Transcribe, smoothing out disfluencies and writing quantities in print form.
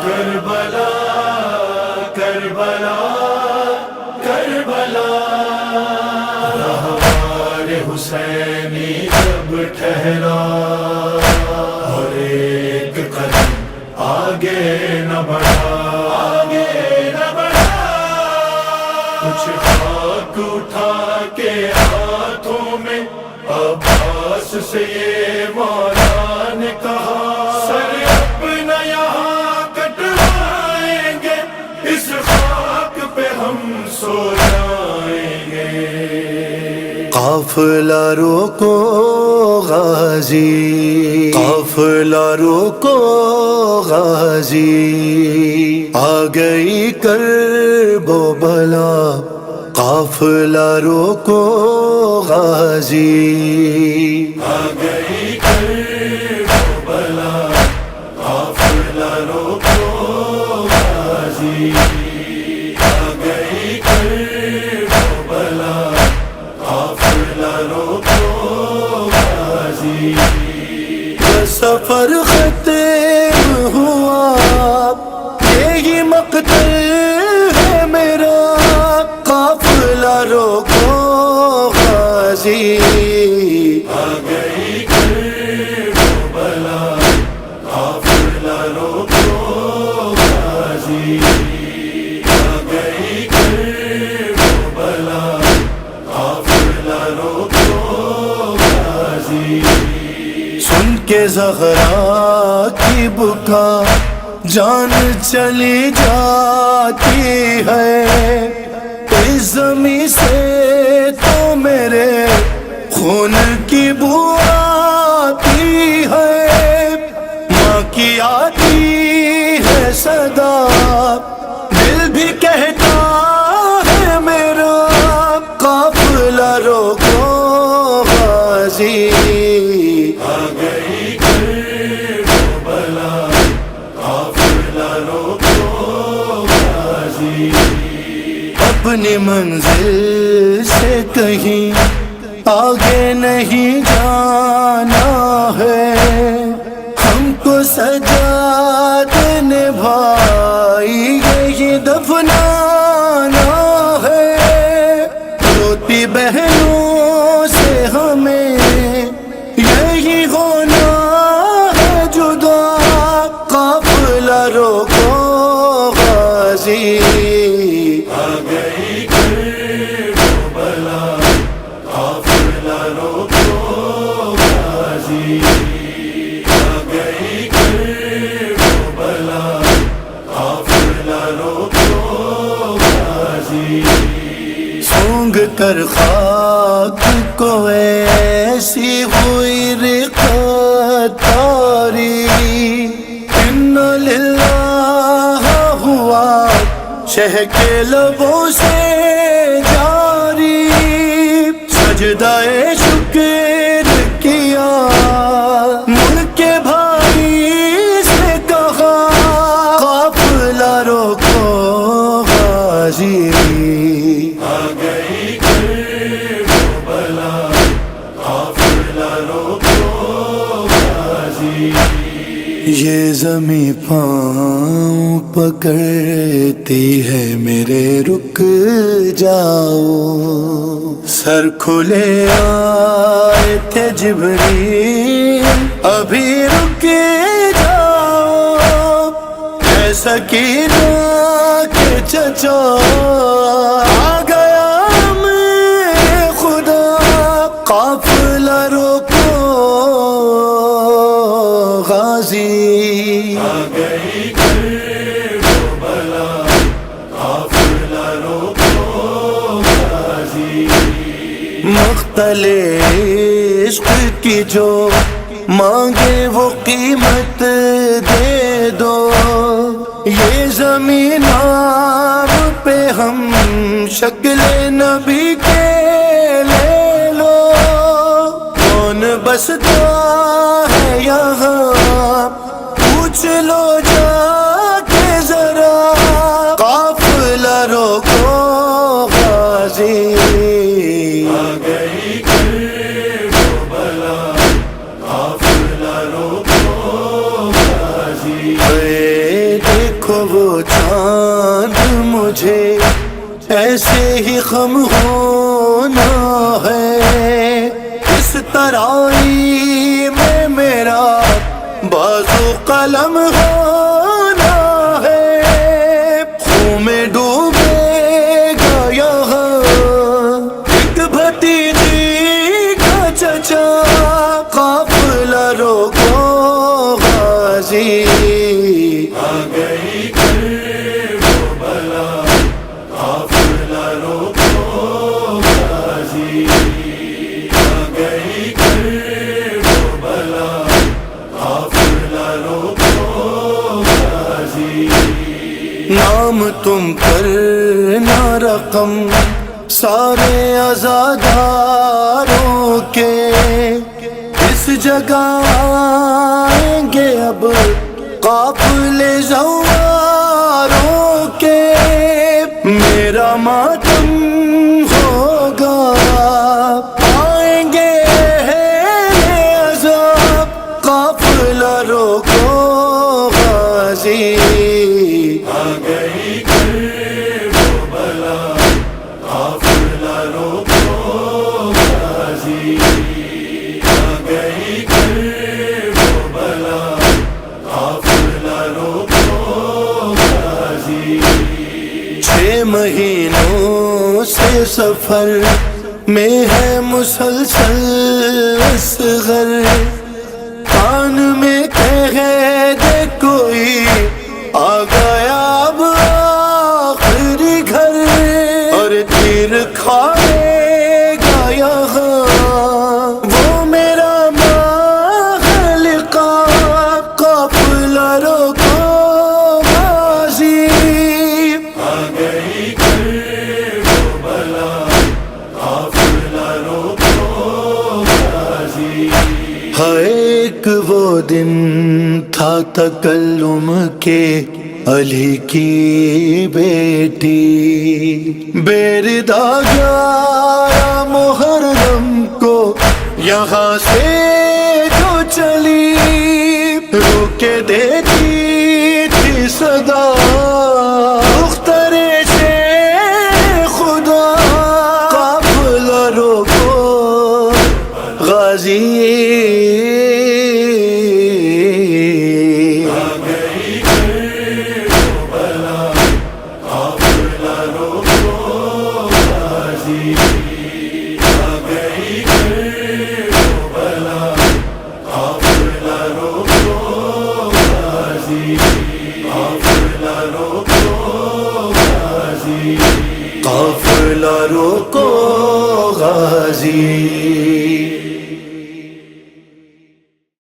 کربلا کربلا کربلا، رہوار حسینی جب ٹھہرا اور ایک قدم آگے نہ بڑھا، آگے نہ بڑھا، کچھ خاک اٹھا کے ہاتھوں میں عباس سے یہ مولا نے کہا، سر اپنا یہاں کٹوائیں گے، اس خاک پہ ہم سو جائیں گے۔ قافلہ روکو غازی، قافلہ روکو غازی، آ گئی کرب و بلا، قافلہ روکو غازی، آ گئی کرب و بلا، قافلہ روکو غازی، آ گئی کرب و بلا، قافلہ روکو غازی۔ سفر ختم ہوا، یہی مقتل ہے میرا، قافلہ روکو غازی، آ گئی کرب و بلا، قافلہ روکو غازی، آ گئی کرب و بلا، قافلہ روکو غازی۔ سن کے زہرا کی بکا جان چلی جاتی ہے، اس زمیں سے تو میرے خون کی بو آتی ہے، ماں کی آتی ہے صدا، دل بھی کہتا ہے میرا، قافلہ روکو غازی، آ گئی کرب و بلا، قافلہ روکو غازی۔ اپنی منزل سے کہیں آگے نہیں جانا ہے، ہم کو سجاد نبھائی یہی دفنانا ہے، روتی بہنوں سے ہمیں یہی ہونا ہے جدا، قافلہ روکو غازی، آ گئی کرب و بلا، قافلہ روکو غازی، آ گئی کرب و بلا، قافلہ روکو غازی۔ سونگ کر خاک کو ایسی ہوئی رقتاری، ان للہ ہوا شہ کے لبوں سے جاری، سجدہ شکر کیا ملک بھائی سے کہا، قافلہ روکو غازی، آ گئی کرب و بلا، قافلہ روکو غازی۔ یہ زمیں پاؤں پکڑتی ہے میرے، رک جاؤ، سر کھلے آئے تھے جبریل، ابھی رک جاؤ، اے سکینہ کے چچا آ گیا میں خدا، قافلہ روکو غازی، آ گئی کرب و بلا، قافلہ روکو غازی۔ مقتل عشق کی جو مانگے وہ قیمت دے دو، یہ زمین نام پہ ہم شکل نبی کے لے لو، کون بستا ہے یہاں پوچھ لو جا کے ذرا، قافلہ روکو غازی، آ گئی کرب و بلا، قافلہ روکو غازی۔ دیکھو وہ چاند مجھے ایسے ہی غم ہونا ہے، اس ترائی میں میرا بازو قلم ہونا ہے، خون میں ڈوبے گا یہاں ایک بھتیجی کا چچا، قافلہ روکو غازی آ گئی کربلا، قافلہ روکو غازی، آ گئی کربلا، قافلہ روکو غازی۔ نام تم کرنا رقم سارے عزاداروں کے، اس جگہ آئیں گے اب قافلے زواروں کے، میرا ماتم ہوگا آئیں گے عذاب، قافلہ روکو غازی آ گئی کربلا، قافلہ روکو غازی، آ گئی کربلا، قافلہ روکو غازی۔ 6 مہینوں سے سفر میں ہے مسلسل اصغر، کان میں کہہ دے کوئی آ گیا اب آخری گھر، اور تیر کھائے گا یہاں وہ میرا مخلقہ، قافلہ روکو غازی آ گئی کربلا، قافلہ روکو غازی۔ ایک وہ دن تھا تکلم کے علی کی بیٹی، بیردا 11 محرم کو یہاں سے جو چلی، روکے دیتی تھی صدا مخترے سے خدا، قافلہ روکو غازی آ گئی کربلا، قافلہ روکو غازی، آ گئی کربلا، قافلہ روکو غازی، قافلہ روکو غازی۔ قافلہ روکو غازی۔